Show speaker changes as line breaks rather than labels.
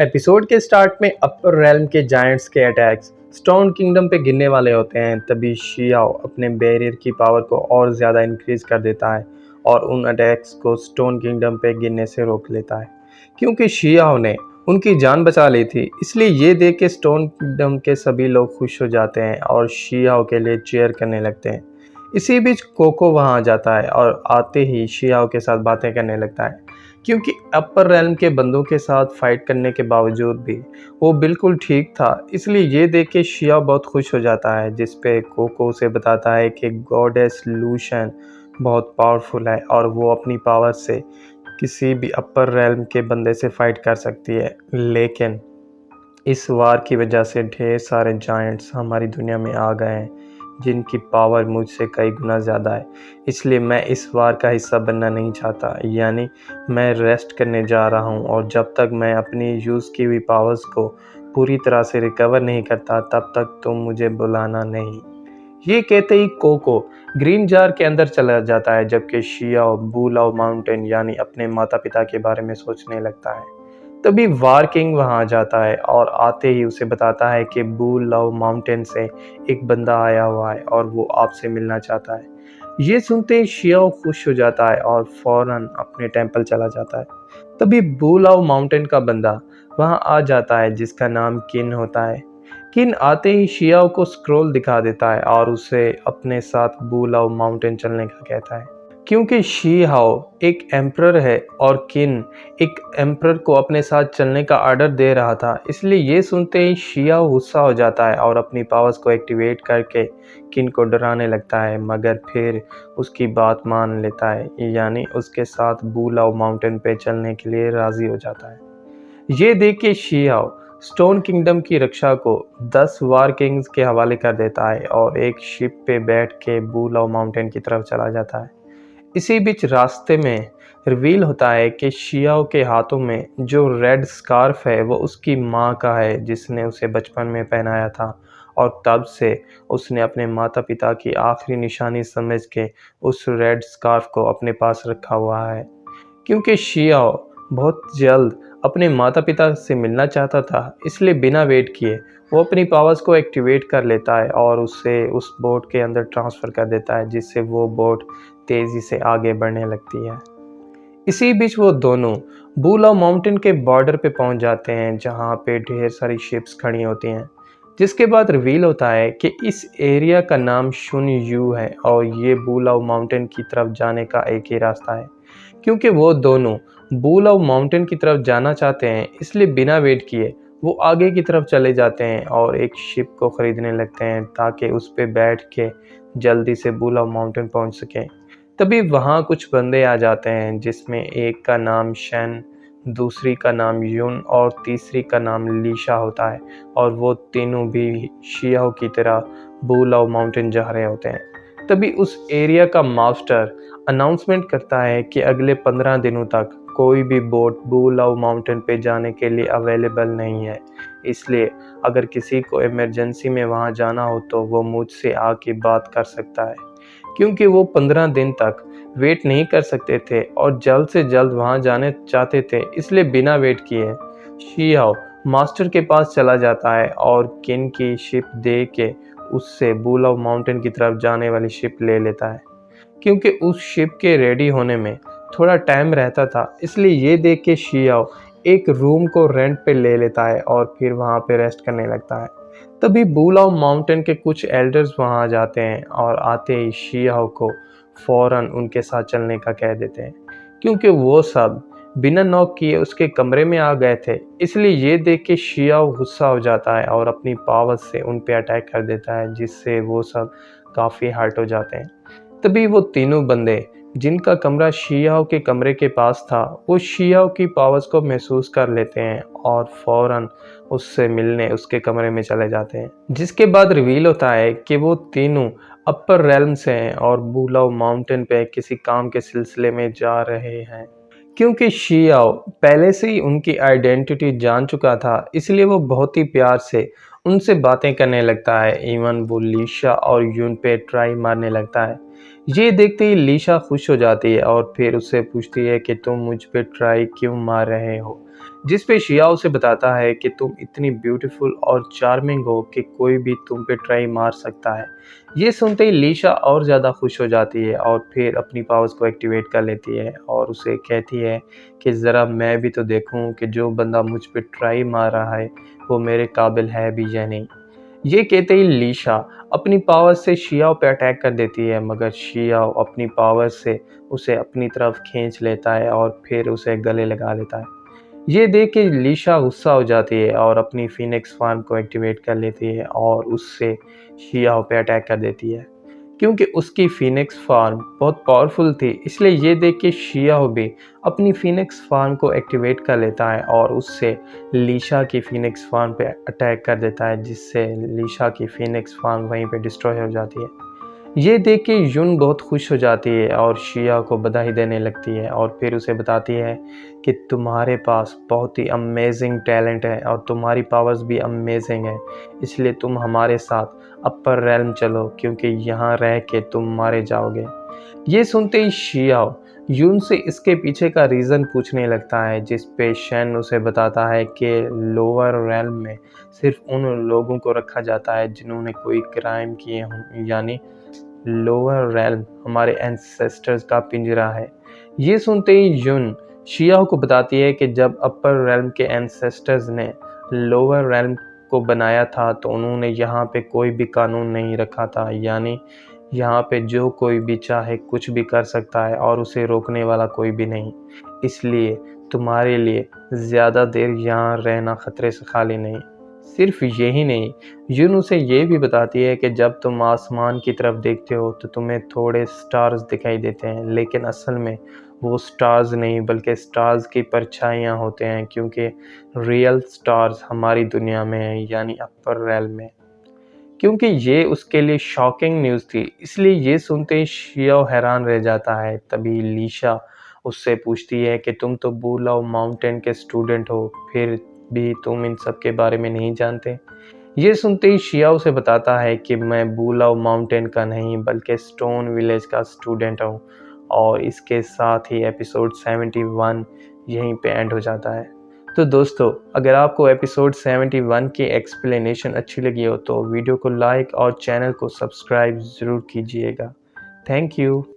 Episode के start में अपर realm के जायंट्स के अटैक्स स्टोन किंगडम पे गिरने वाले होते हैं। तभी शियाओ अपने बैरियर की पावर को और ज़्यादा इंक्रीज कर देता है और उन अटैक्स को स्टोन किंगडम पे गिरने से रोक लेता है। क्योंकि शियाओ ने उनकी जान बचा ली थी, इसलिए ये देख के स्टोन किंगडम के सभी लोग खुश हो जाते हैं और शियाओ के लिए चीयर करने लगते हैं। इसी बीच कोको वहाँ आ जाता है और आते ही शियाओ के साथ बातें करने लगता है। क्योंकि अपर रेल्म के बंदों के साथ फाइट करने के बावजूद भी वो बिल्कुल ठीक था, इसलिए ये देख के शिया बहुत खुश हो जाता है। जिस पे कोको उसे बताता है कि गॉडेस लूशन बहुत पावरफुल है और वो अपनी पावर से किसी भी अपर रेल्म के बंदे से फाइट कर सकती है। लेकिन इस वार की वजह से ढेर सारे जायंट्स हमारी दुनिया में आ गए हैं जिनकी पावर मुझसे कई गुना ज़्यादा है, इसलिए मैं इस वार का हिस्सा बनना नहीं चाहता। यानी मैं रेस्ट करने जा रहा हूँ और जब तक मैं अपनी यूज़ की हुई पावर्स को पूरी तरह से रिकवर नहीं करता तब तक तुम मुझे बुलाना नहीं। ये कहते ही कोको ग्रीन जार के अंदर चला जाता है, जबकि शियाओ बूलाओ माउंटेन यानी अपने माता पिता के बारे में सोचने लगता है। तभी वार किंग वहाँ आ जाता है और आते ही उसे बताता है कि बूल लव माउंटेन से एक बंदा आया हुआ है और वो आपसे मिलना चाहता है। ये सुनते ही शियाओ खुश हो जाता है और फौरन अपने टेंपल चला जाता है। तभी बूल लव माउंटेन का बंदा वहाँ आ जाता है जिसका नाम किन होता है। किन आते ही शियाओ को स्क्रोल दिखा देता है और उसे अपने साथ बूल लव माउंटेन चलने का कहता है। क्योंकि शी हाओ एक एम्परर है और किन एक एम्परर को अपने साथ चलने का ऑर्डर दे रहा था, इसलिए ये सुनते ही शियाओ गुस्सा हो जाता है और अपनी पावर्स को एक्टिवेट करके किन को डराने लगता है, मगर फिर उसकी बात मान लेता है, यानी उसके साथ बूलाओ माउंटेन पे चलने के लिए राज़ी हो जाता है। ये देख के शियाओ स्टोन किंगडम की रक्षा को 10 वार किंग्स के हवाले कर देता है और एक शिप पे बैठ के बूलाओ माउंटेन की तरफ चला जाता है। इसी बीच रास्ते में रिवील होता है कि शियाओ के हाथों में जो रेड स्कार्फ है वो उसकी माँ का है, जिसने उसे बचपन में पहनाया था और तब से उसने अपने माता पिता की आखिरी निशानी समझ के उस रेड स्कार्फ को अपने पास रखा हुआ है। क्योंकि शियाओ बहुत जल्द अपने माता पिता से मिलना चाहता था, इसलिए बिना वेट किए वो अपनी पावर्स को एक्टिवेट कर लेता है और उसे उस बोट के अंदर ट्रांसफ़र कर देता है, जिससे वो बोट तेज़ी से आगे बढ़ने लगती है। इसी बीच वो दोनों बूलाओ माउंटेन के बॉर्डर पे पहुंच जाते हैं जहां पे ढेर सारी शिप्स खड़ी होती हैं, जिसके बाद रिवील होता है कि इस एरिया का नाम शुन यू है और ये बूलाओ माउंटेन की तरफ जाने का एक ही रास्ता है। क्योंकि वो दोनों बूलाओ माउंटेन की तरफ जाना चाहते हैं, इसलिए बिना वेट किए वो आगे की तरफ चले जाते हैं और एक शिप को ख़रीदने लगते हैं ताकि उस पर बैठ के जल्दी से बूलाओ माउंटेन पहुंच सकें। तभी वहाँ कुछ बंदे आ जाते हैं जिसमें एक का नाम शन, दूसरी का नाम यून और तीसरी का नाम लीशा होता है और वो तीनों भी शियाओ की तरह बूलाओ माउंटेन जा रहे होते हैं। तभी उस एरिया का मास्टर अनाउंसमेंट करता है कि अगले 15 दिनों तक कोई भी बोट बूलाओ माउंटेन पे जाने के लिए अवेलेबल नहीं है, इसलिए अगर किसी को इमरजेंसी में वहाँ जाना हो तो वो मुझसे आके बात कर सकता है। क्योंकि वो 15 दिन तक वेट नहीं कर सकते थे और जल्द से जल्द वहाँ जाने चाहते थे, इसलिए बिना वेट किए शियाओ मास्टर के पास चला जाता है और किन की शिप दे के उससे बूलाओ माउंटेन की तरफ जाने वाली शिप ले लेता है। क्योंकि उस शिप के रेडी होने में थोड़ा टाइम रहता था, इसलिए ये देख के शियाओ एक रूम को रेंट पे ले लेता है और फिर वहाँ पे रेस्ट करने लगता है। तभी बूलाओ माउंटेन के कुछ एल्डर्स वहाँ आ जाते हैं और आते ही शियाओ को फौरन उनके साथ चलने का कह देते हैं, क्योंकि वो सब बिना नॉक किए उसके कमरे में आ गए थे। इसलिए ये देख के शियाओ गुस्सा हो जाता है और अपनी पावर से उन पे अटैक कर देता है, जिससे वो सब काफ़ी हर्ट हो जाते हैं। तभी वो तीनों बंदे जिनका कमरा शियाओ के कमरे के पास था, वो शियाओ की पावर्स को महसूस कर लेते हैं और फौरन उससे मिलने उसके कमरे में चले जाते हैं। जिसके बाद रिवील होता है कि वो तीनों अपर रेल्म से हैं और बूलाओ माउंटेन पे किसी काम के सिलसिले में जा रहे हैं। क्योंकि शियाओ पहले से ही उनकी आइडेंटिटी जान चुका था, इसलिए वो बहुत ही प्यार से उनसे बातें करने लगता है। इवन वो लीशा और यून पे ट्राई मारने लगता है। ये देखते ही लीशा खुश हो जाती है और फिर उससे पूछती है कि तुम मुझ पे ट्राई क्यों मार रहे हो। जिस पे शिया उसे बताता है कि तुम इतनी ब्यूटीफुल और चार्मिंग हो कि कोई भी तुम पे ट्राई मार सकता है। ये सुनते ही लीशा और ज़्यादा खुश हो जाती है और फिर अपनी पावर्स को एक्टिवेट कर लेती है और उसे कहती है कि ज़रा मैं भी तो देखूं कि जो बंदा मुझ पे ट्राई मार रहा है वो मेरे काबिल है भी या नहीं। ये कहते ही लीशा अपनी पावर से शियाओ पे अटैक कर देती है, मगर शियाओ अपनी पावर से उसे अपनी तरफ खींच लेता है और फिर उसे गले लगा लेता है। ये देख के लीशा गुस्सा हो जाती है और अपनी फीनिक्स फॉर्म को एक्टिवेट कर लेती है और उससे शियाओ पे अटैक कर देती है। क्योंकि उसकी फीनिक्स फॉर्म बहुत पावरफुल थी, इसलिए ये देख के शियाओ भी अपनी फीनिक्स फॉर्म को एक्टिवेट कर लेता है और उससे लीशा की फीनिक्स फॉर्म पे अटैक कर देता है, जिससे लीशा की फीनिक्स फॉर्म वहीं पे डिस्ट्रॉय हो जाती है। ये देख के यून बहुत खुश हो जाती है और शिया को बधाई देने लगती है और फिर उसे बताती है कि तुम्हारे पास बहुत ही अमेजिंग टैलेंट है और तुम्हारी पावर्स भी अमेजिंग है, इसलिए तुम हमारे साथ अपर रेल्म चलो, क्योंकि यहाँ रह के तुम मारे जाओगे। ये सुनते ही शियाओ यून से इसके पीछे का रीज़न पूछने लगता है, जिस पे शेन उसे बताता है कि लोअर रेल्म में सिर्फ उन लोगों को रखा जाता है जिन्होंने कोई क्राइम किए हों, यानी लोअर रेल्म हमारे एंसेस्टर्स का पिंजरा है। ये सुनते ही यून शियाओ को बताती है कि जब अपर रेल्म के एंसेस्टर्स ने लोअर रेल्म को बनाया था तो उन्होंने यहाँ पे कोई भी कानून नहीं रखा था, यानी यहाँ पे जो कोई भी चाहे कुछ भी कर सकता है और उसे रोकने वाला कोई भी नहीं। इसलिए तुम्हारे लिए ज़्यादा देर यहाँ रहना खतरे से खाली नहीं। सिर्फ यही नहीं, यून उसे ये भी बताती है कि जब तुम आसमान की तरफ देखते हो तो तुम्हें थोड़े स्टार्स दिखाई देते हैं, लेकिन असल में वो स्टार्स नहीं बल्कि स्टार्स की परछाइयाँ होते हैं, क्योंकि रियल स्टार्स हमारी दुनिया में हैं, यानी अपर रेल में। क्योंकि ये उसके लिए शॉकिंग न्यूज़ थी, इसलिए ये सुनते ही शियाओ हैरान रह जाता है। तभी लीशा उससे पूछती है कि तुम तो बुलाओ माउंटेन के स्टूडेंट हो, फिर भी तुम इन सब के बारे में नहीं जानते। ये सुनते ही शियाओ से बताता है कि मैं बुलाओ माउंटेन का नहीं बल्कि स्टोन विलेज का स्टूडेंट हूँ। और इसके साथ ही एपिसोड 71 यहीं पे एंड हो जाता है। तो दोस्तों, अगर आपको एपिसोड 71 की एक्सप्लेनेशन अच्छी लगी हो तो वीडियो को लाइक और चैनल को सब्सक्राइब ज़रूर कीजिएगा। Thank you.